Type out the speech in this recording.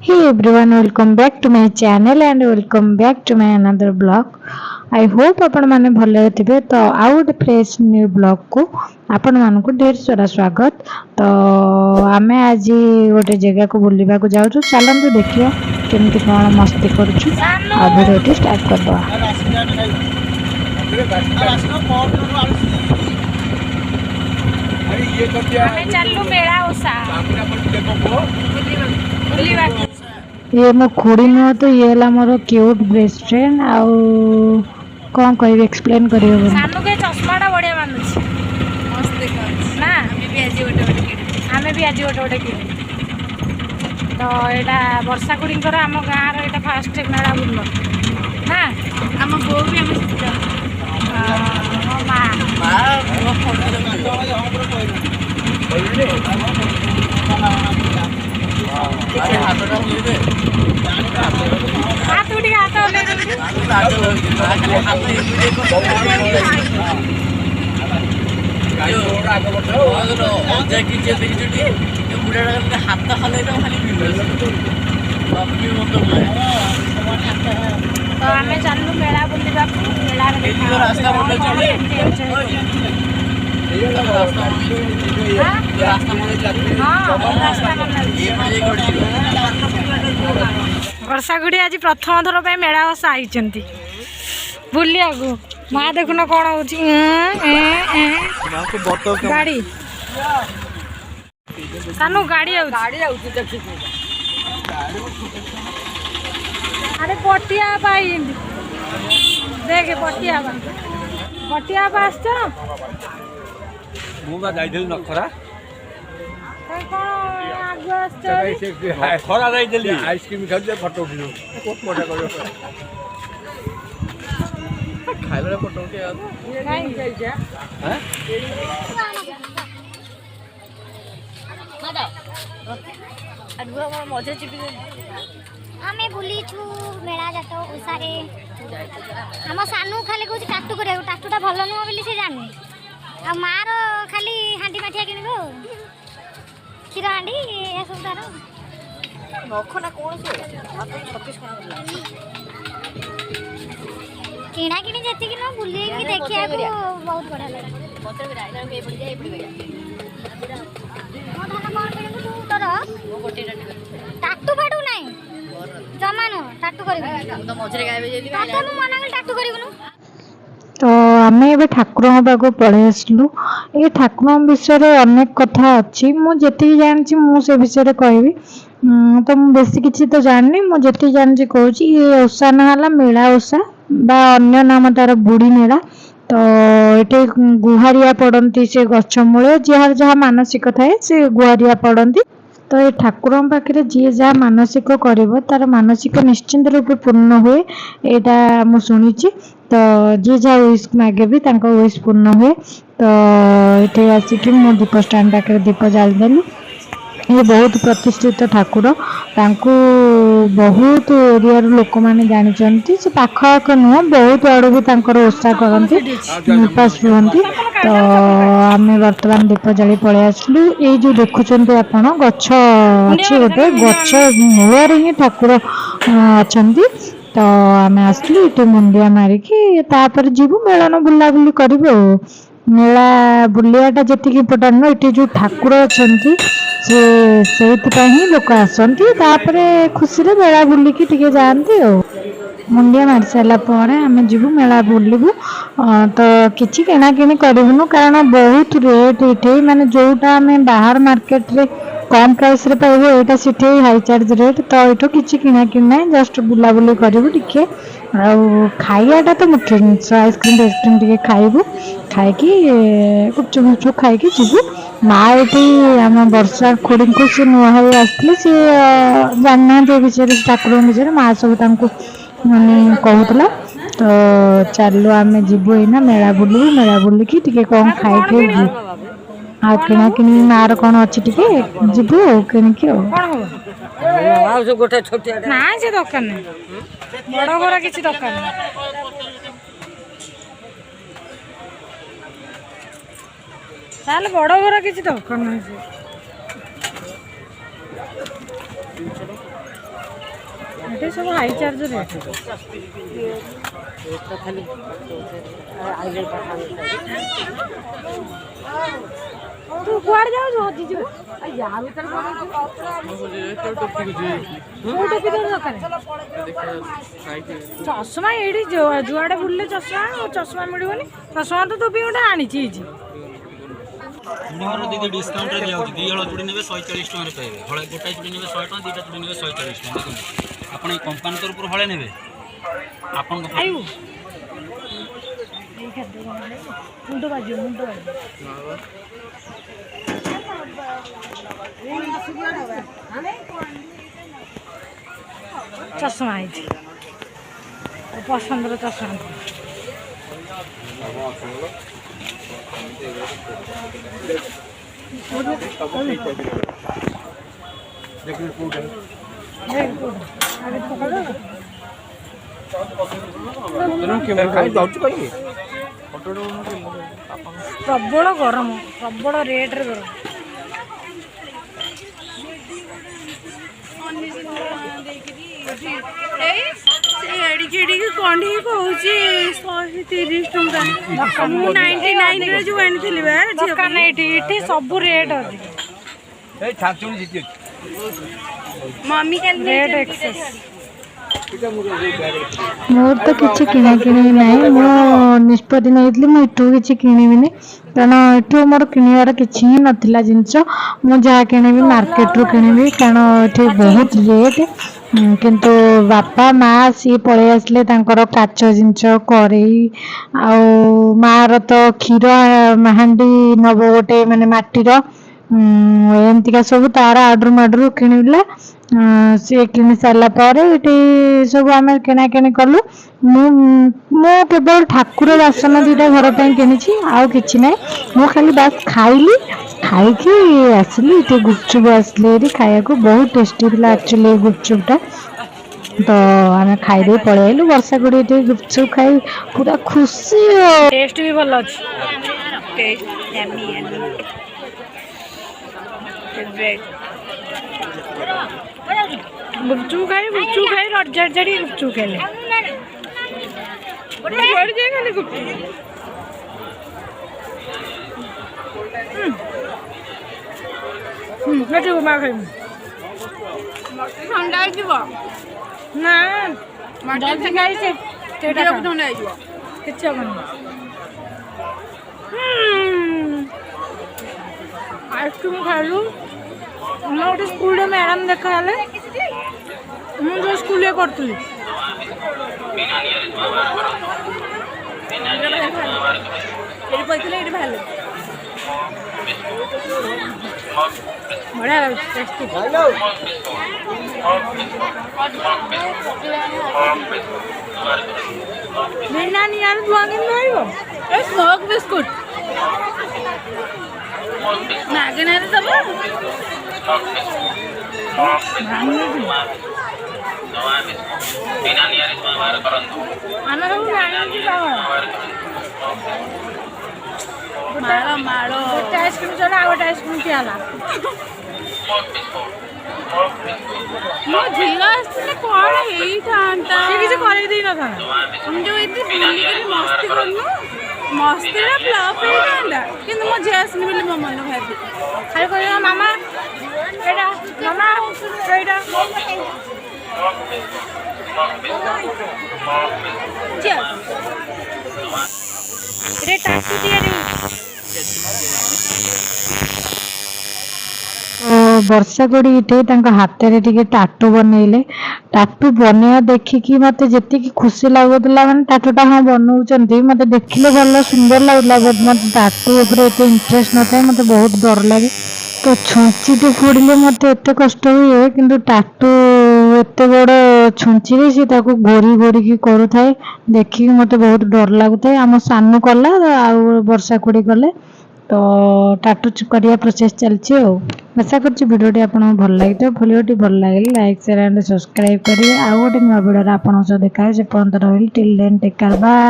Hey everyone, welcome back to my channel and welcome back to my another blog. I hope आपण माने भले थिबे तो out fresh new blog को आपण मान को ढेर सारा स्वागत। तो आमे आज गोटे जगह को बुलवा को जाऊ चलନ୍ତୁ देखियो केमती कोन मस्ती करूछु आ वीडियो स्टार्ट कर दो। हमें चलू मेला ओसा ये मो खुड़ी नुह तो ये है मोर क्यूट बेस्ट फ्रेंड आउ कौन कह एक्सप्लेन करियो सानू के चश्माटा बढ़िया मानुछि मस्त देखा ना हमें भी आज गोटे किने तो यहाँ वर्षा गुड़ी आम गाँव रहा फास्ट मेला बुल ना आम बो भी हाथ उठी हाथ हाथ हल तो आम चलू मेला बुलवा वर्षा गुड़ी आज प्रथम थर पे मेला बसा आई बुलिया माँ देखुन कौन हो गाड़ी सानू गाड़ी अरे पटिया देख पटिया आस नखरा आइसक्रीम खाऊ फटो खाइला फटो मजा चिपी आमे बुलीछु मेला जातो उसारे हम सानू खाली कहू टाटू करे टाटूटा भल नुह बोली से जानी आ मार खाली हांडी माठिया किणबो क्षीर हांडी ए सब तार नखना कौन से 36 किणा किणी जेति कि न बुली कि देखिया को बहुत बड़ा लगे मते भी राइडर पे पड़ जाए पड़ गया मो धन कोन किणबो तू तोर वो गोटे टाटू फाटू नाही जमानो टाटू करबो तो मझरे गायबे जेली टाटू मु मना गल टाटू करबो तो आम ए ठाकुर पाक पलि आसलु ये ठाकुर विषय अनेक कथा अच्छी मुझे जानी मुझे विषय कहबी तो मुझे बेसी किसी तो जानी मुझे जानी कहूँ ये ओषा ना मेला ओषा बा अन्य नाम तार बुढ़ी मेला तो ये गुहारिया पड़ती से गछ मूल जार जहाँ मानसिक थाए से गुहारिया पड़ती तो ये ठाकुर पाखे जी जहाँ मानसिक कर तार मानसिक निश्चिंत रूपे पूर्ण हुए यहाँ मुझे शुणी तो जी जहाँ विश मागे भी विश पूर्ण हुए तो ये आसिक मो दीप स्टाण पाखे दीप जालदेलु ये बहुत प्रतिष्ठित ठाकुर तांको बहुत एरिया लोक मैंने जानते से पाख आख नुह बहुत आड़ भी ओषा करती उपास रुहति तो आम बर्तमान दीप जाली पलि आसलु ये जो देखुं आपड़ गछ अच्छी गोटे गछ मूल ही ठाकुर अच्छा तो आम आसलु ये मुंडिया मारिकी तापर जीवु मेलन बुलाबुली करूँ मेला बुलियाटा जी इम्पोर्टाट न ये जो ठाकुर अच्छा से ही लोक आसती खुशी मेला बुलिकी टे जाती मुंडिया मारी सारापर आम जीवु मेला बुलू तो किसी किणाकिणी करूँ कारण बहुत रेट ये माने जोटा आम बाहर मार्केट रे कम प्राइस रे पाइबो एटा सिटी हाई चार्ज रेट तो ये किसी किणाकिणी ना जस्ट बुलाबुली करूँ टे खाइबाटा तो मुख्य जिनस आइसक्रीम टे खाइबू खाइकी गुपचुप गुपचुप खाइकी जीवु माँ ये आम वर्षा खुड़ी को सी नुआ आसते सी जानना विषय ठाकुर विषय माँ सब माने कहूला तो चलो आम जीवु ना मेला बुलिकी टे कौन खाई आ किना किणी मार कौन अच्छी टे जीवु किणिकी ना से दरकार नहीं बड़ घर किसी दरकार ताल बड़ घर किसी दरकार नहीं ये सब हाई चार्ज रेट तू कुआड़ जाऊ हजी जीव चषमा ये जुआड़े बुले चषमा मिलनी चषमा तो टोपी गोटे आनी दीदी डिस्काउंट दिया दी हल चूड़ी ने 140 टकर पाइबे हले गोटाए चूड़ी ने 100 टका दीटा चूड़ी ने 140 टका आपन कंपनी तरफ हले ने आपन मुंड बाजू चषमा पसंद चषमा प्रबल गरम प्रबल रेट रे गरम कंढी कौच 130 टका 99 जो आनी सब रेट मम्मी रेट एक्सेस मोर तो किसी किना किणी नहीं मो निष्पत्ति नहीं मुझू किसी किणविनि कारण ये मोर किणवार किसी ही नाला जिनस मुझे जहाँ किणवी मार्केट रू किणवी कारण ये बहुत रेट किंतु बापा माँ सी पलि आसले काच जिनस कड़ई आर तो क्षीर हांडी नब गोटे माने माटीर एमतीका सब तार आडर माडर किणला सी कि सारापर ये सब आम किणाकिणी कलु मु केवल ठाकुर बासन दुटा घर पर कि आउ कि ना मु खाली बास खाइली खाई आसली ये गुपचुप आसले खाया बहुत टेस्टी था एक्चुअली गुपचुपटा तो आम खाई पलैलु वर्षा गुड़ी गुपचुप खाई पूरा खुशी टेस्ट भी भल अच्छे गुपचुप खाई रजा जड़ी गुपचुप खेले खाली गुपचुप माँ खाई ठंडा ना जल्दी खाई से ठंडा किच्छा आइसक्रीम खालु गोटे स्कूल मैडम देखा मुझे स्कूल करी बढ़िया टेस्टी बिना नियार धुआ के स्मोक बिस्कुट मागना सब मारो मारो गोटे आइसक्रीम चला गोटे आइसक्रीम पियाला मो झील आसले कौन हेई थांता से किसी करे देई न था हम जो इतनी बुली के मस्ती करनु मस्ती रा फ्लॉप हेई थांता किंतु मो जेसनी बोली मो मन भाबी खाली कहियो मामा एटा मामा एटा रे टाटू दिया रे वर्षा गुड़ी ये हाथ में टे टाटू बनइले टाटू बनवा देखिकी मत जी खुशी लगुला मैंने टाटूटा हाँ बनाऊँ मत देखिले भल सुंदर लगुला मत टाटू उपर इंटरेस्ट न था मत बहुत डर लगे तो छुंचीटे फोड़े मत एत कष्ट हुए कि टाटू एत बड़ छुंची सी घोरी घोरिकी करूए देखिकी मत बहुत डर लगुता है आम सानू कला वर्षा कुड़ी कले तो टाटू करिया प्रोसेस चलती आशा कर भिडियोटी आपको भल लगी भिडियोटी भल लगे लाइक शेयर एंड सब्सक्राइब करेंगे आउ गोटे नुआ भिडियो आपको देखा से पर्यटन रही till then take care bye.